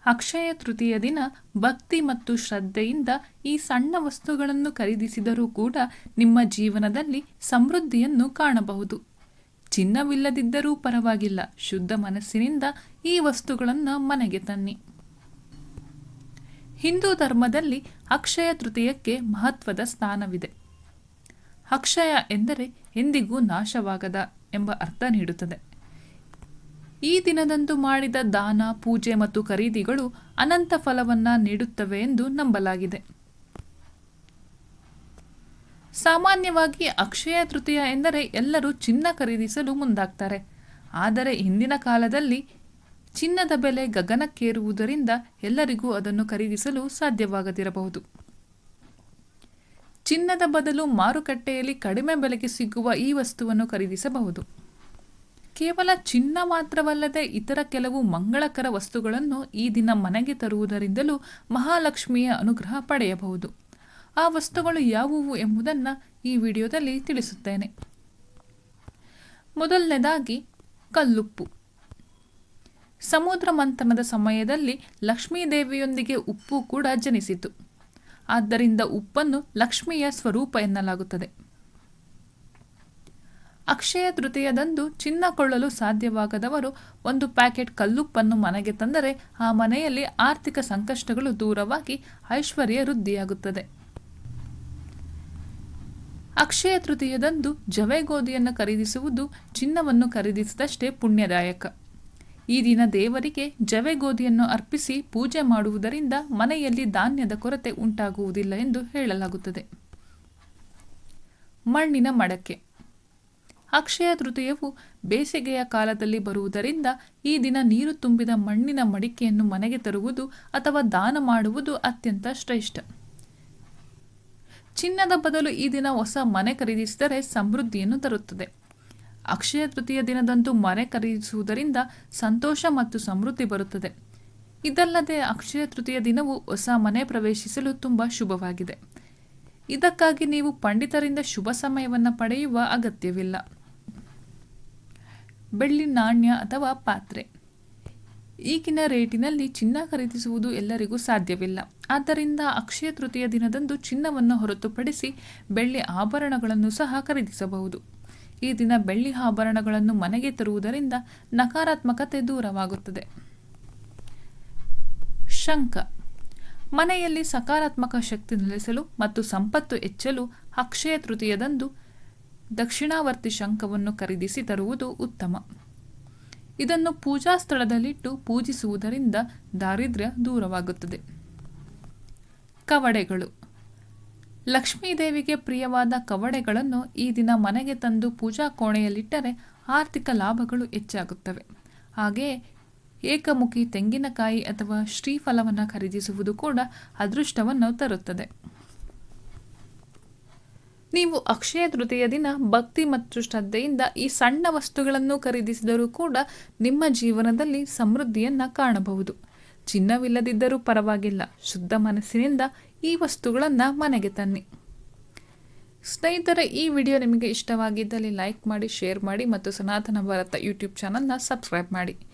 ಅಕ್ಷಯ ತೃತೀಯ ದಿನ ಭಕ್ತಿ ಮತ್ತು ಶ್ರದ್ಧೆಯಿಂದ ಈ ಸಣ್ಣ ವಸ್ತುಗಳನ್ನು ಖರೀದಿಸಿದರೂ ಕೂಡ ನಿಮ್ಮ ಜೀವನದಲ್ಲಿ ಸಮೃದ್ಧಿಯನ್ನು ಕಾಣಬಹುದು. ಚಿನ್ನವಿಲ್ಲದಿದ್ದರೂ ಪರವಾಗಿಲ್ಲ, ಶುದ್ಧ ಮನಸ್ಸಿನಿಂದ ಈ ವಸ್ತುಗಳನ್ನು ಮನೆಗೆ ತನ್ನಿ. ಹಿಂದೂ ಧರ್ಮದಲ್ಲಿ ಅಕ್ಷಯ ತೃತೀಯಕ್ಕೆ ಮಹತ್ವದ ಸ್ಥಾನವಿದೆ. ಅಕ್ಷಯ ಎಂದರೆ ಎಂದಿಗೂ ನಾಶವಾಗದ ಎಂಬ ಅರ್ಥ ನೀಡುತ್ತದೆ. ಈ ದಿನದಂದು ಮಾಡಿದ ದಾನ, ಪೂಜೆ ಮತ್ತು ಖರೀದಿಗಳು ಅನಂತ ಫಲವನ್ನು ನೀಡುತ್ತವೆ ಎಂದು ನಂಬಲಾಗಿದೆ. ಸಾಮಾನ್ಯವಾಗಿ ಅಕ್ಷಯ ತೃತೀಯ ಎಂದರೆ ಎಲ್ಲರೂ ಚಿನ್ನ ಖರೀದಿಸಲು ಮುಂದಾಗ್ತಾರೆ. ಆದರೆ ಇಂದಿನ ಕಾಲದಲ್ಲಿ ಚಿನ್ನದ ಬೆಲೆ ಗಗನಕ್ಕೇರುವುದರಿಂದ ಎಲ್ಲರಿಗೂ ಅದನ್ನು ಖರೀದಿಸಲು ಸಾಧ್ಯವಾಗದಿರಬಹುದು. ಚಿನ್ನದ ಬದಲು ಮಾರುಕಟ್ಟೆಯಲ್ಲಿ ಕಡಿಮೆ ಬೆಲೆಗೆ ಸಿಗುವ ಈ ವಸ್ತುವನ್ನು ಖರೀದಿಸಬಹುದು. ಕೇವಲ ಚಿನ್ನ ಮಾತ್ರವಲ್ಲದೆ ಇತರ ಕೆಲವು ಮಂಗಳಕರ ವಸ್ತುಗಳನ್ನು ಈ ದಿನ ಮನೆಗೆ ತರುವುದರಿಂದಲೂ ಮಹಾಲಕ್ಷ್ಮಿಯ ಅನುಗ್ರಹ ಪಡೆಯಬಹುದು. ಆ ವಸ್ತುಗಳು ಯಾವುವು ಎಂಬುದನ್ನು ಈ ವಿಡಿಯೋದಲ್ಲಿ ತಿಳಿಸುತ್ತೇನೆ. ಮೊದಲನೇದಾಗಿ ಕಲ್ಲುಪ್ಪು. ಸಮುದ್ರ ಮಂಥನದ ಸಮಯದಲ್ಲಿ ಲಕ್ಷ್ಮೀದೇವಿಯೊಂದಿಗೆ ಉಪ್ಪು ಕೂಡ ಜನಿಸಿತು. ಆದ್ದರಿಂದ ಉಪ್ಪನ್ನು ಲಕ್ಷ್ಮಿಯ ಸ್ವರೂಪ ಎನ್ನಲಾಗುತ್ತದೆ. ಅಕ್ಷಯ ತೃತೀಯದಂದು ಚಿನ್ನ ಕೊಳ್ಳಲು ಸಾಧ್ಯವಾಗದವರು ಒಂದು ಪ್ಯಾಕೆಟ್ ಕಲ್ಲುಪ್ಪನ್ನು ಮನೆಗೆ ತಂದರೆ ಆ ಮನೆಯಲ್ಲಿ ಆರ್ಥಿಕ ಸಂಕಷ್ಟಗಳು ದೂರವಾಗಿ ಐಶ್ವರ್ಯ ವೃದ್ಧಿಯಾಗುತ್ತದೆ. ಅಕ್ಷಯ ತೃತೀಯದಂದು ಜವೆಗೋಧಿಯನ್ನು ಖರೀದಿಸುವುದು ಚಿನ್ನವನ್ನು ಖರೀದಿಸಿದಷ್ಟೇ ಪುಣ್ಯದಾಯಕ. ಈ ದಿನ ದೇವರಿಗೆ ಜವೆಗೋಧಿಯನ್ನು ಅರ್ಪಿಸಿ ಪೂಜೆ ಮಾಡುವುದರಿಂದ ಮನೆಯಲ್ಲಿ ಧಾನ್ಯದ ಕೊರತೆ ಉಂಟಾಗುವುದಿಲ್ಲ ಎಂದು ಹೇಳಲಾಗುತ್ತದೆ. ಮಣ್ಣಿನ ಮಡಕೆ. ಅಕ್ಷಯ ತೃತೀಯವು ಬೇಸಿಗೆಯ ಕಾಲದಲ್ಲಿ ಬರುವುದರಿಂದ ಈ ದಿನ ನೀರು ತುಂಬಿದ ಮಣ್ಣಿನ ಮಡಿಕೆಯನ್ನು ಮನೆಗೆ ತರುವುದು ಅಥವಾ ದಾನ ಮಾಡುವುದು ಅತ್ಯಂತ ಶ್ರೇಷ್ಠ. ಚಿನ್ನದ ಬದಲು ಈ ದಿನ ಹೊಸ ಮನೆ ಖರೀದಿಸಿದರೆ ಸಮೃದ್ಧಿಯನ್ನು ತರುತ್ತದೆ. ಅಕ್ಷಯ ತೃತೀಯ ದಿನದಂದು ಮನೆ ಖರೀದಿಸುವುದರಿಂದ ಸಂತೋಷ ಮತ್ತು ಸಮೃದ್ಧಿ ಬರುತ್ತದೆ. ಇದಲ್ಲದೆ ಅಕ್ಷಯ ತೃತೀಯ ದಿನವು ಹೊಸ ಮನೆ ಪ್ರವೇಶಿಸಲು ತುಂಬ ಶುಭವಾಗಿದೆ. ಇದಕ್ಕಾಗಿ ನೀವು ಪಂಡಿತರಿಂದ ಶುಭ ಸಮಯವನ್ನು ಪಡೆಯುವ ಅಗತ್ಯವಿಲ್ಲ. ಬೆಳ್ಳಿ ನಾಣ್ಯ ಅಥವಾ ಪಾತ್ರೆ. ಈಗಿನ ರೇಟಿನಲ್ಲಿ ಚಿನ್ನ ಖರೀದಿಸುವುದು ಎಲ್ಲರಿಗೂ ಸಾಧ್ಯವಿಲ್ಲ. ಆದ್ದರಿಂದ ಅಕ್ಷಯ ತೃತೀಯ ದಿನದಂದು ಚಿನ್ನವನ್ನು ಹೊರತುಪಡಿಸಿ ಬೆಳ್ಳಿ ಆಭರಣಗಳನ್ನು ಸಹ ಖರೀದಿಸಬಹುದು. ಈ ದಿನ ಬೆಳ್ಳಿ ಆಭರಣಗಳನ್ನು ಮನೆಗೆ ತರುವುದರಿಂದ ನಕಾರಾತ್ಮಕತೆ ದೂರವಾಗುತ್ತದೆ. ಶಂಖ. ಮನೆಯಲ್ಲಿ ಸಕಾರಾತ್ಮಕ ಶಕ್ತಿ ನೆಲೆಸಲು ಮತ್ತು ಸಂಪತ್ತು ಹೆಚ್ಚಲು ಅಕ್ಷಯ ತೃತೀಯದಂದು ದಕ್ಷಿಣಾವರ್ತಿ ಶಂಖವನ್ನು ಖರೀದಿಸಿ ತರುವುದು ಉತ್ತಮ. ಇದನ್ನು ಪೂಜಾ ಸ್ಥಳದಲ್ಲಿಟ್ಟು ಪೂಜಿಸುವುದರಿಂದ ದಾರಿದ್ರ್ಯ ದೂರವಾಗುತ್ತದೆ. ಕವಡೆಗಳು. ಲಕ್ಷ್ಮೀದೇವಿಗೆ ಪ್ರಿಯವಾದ ಕವಡೆಗಳನ್ನು ಈ ದಿನ ಮನೆಗೆ ತಂದು ಪೂಜಾ ಕೋಣೆಯಲ್ಲಿಟ್ಟರೆ ಆರ್ಥಿಕ ಲಾಭಗಳು ಹೆಚ್ಚಾಗುತ್ತವೆ. ಹಾಗೆಯೇ ಏಕಮುಖಿ ತೆಂಗಿನಕಾಯಿ ಅಥವಾ ಶ್ರೀಫಲವನ್ನು ಖರೀದಿಸುವುದು ಕೂಡ ಅದೃಷ್ಟವನ್ನು ತರುತ್ತದೆ. ನೀವು ಅಕ್ಷಯ ತೃತೀಯ ದಿನ ಭಕ್ತಿ ಮತ್ತು ಶ್ರದ್ಧೆಯಿಂದ ಈ ಸಣ್ಣ ವಸ್ತುಗಳನ್ನು ಖರೀದಿಸಿದರೂ ಕೂಡ ನಿಮ್ಮ ಜೀವನದಲ್ಲಿ ಸಮೃದ್ಧಿಯನ್ನು ಕಾಣಬಹುದು. ಚಿನ್ನವಿಲ್ಲದಿದ್ದರೂ ಪರವಾಗಿಲ್ಲ, ಶುದ್ಧ ಮನಸ್ಸಿನಿಂದ ಈ ವಸ್ತುಗಳನ್ನು ಮನೆಗೆ ತನ್ನಿ. ಸ್ನೇಹಿತರೆ, ಈ ವಿಡಿಯೋ ನಿಮಗೆ ಇಷ್ಟವಾಗಿದ್ದಲ್ಲಿ ಲೈಕ್ ಮಾಡಿ, ಶೇರ್ ಮಾಡಿ ಮತ್ತು ಸನಾತನ ಭಾರತ ಯೂಟ್ಯೂಬ್ ಚಾನಲ್ನ ಸಬ್ಸ್ಕ್ರೈಬ್ ಮಾಡಿ.